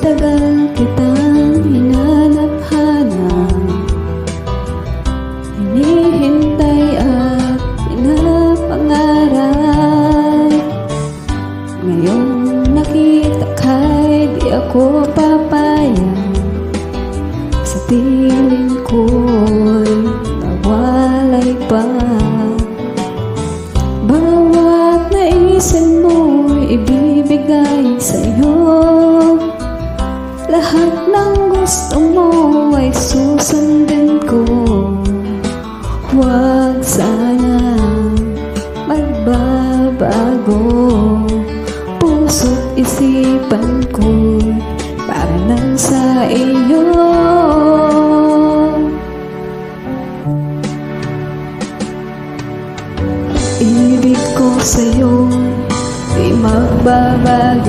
Matagal kitang hinanap-hanap, hinihintay at pinapangarap. Ngayong nakita ka'y di ako papayag, sa piling ko'y nawalay pa. Bawat naisin mo'y ibibigay sa'yo, lahat ng gusto mo ay susundin ko. Huwag sana magbabago, puso't isipan ko para lang sa iyo. Ibig ko sa'yo di magbabago.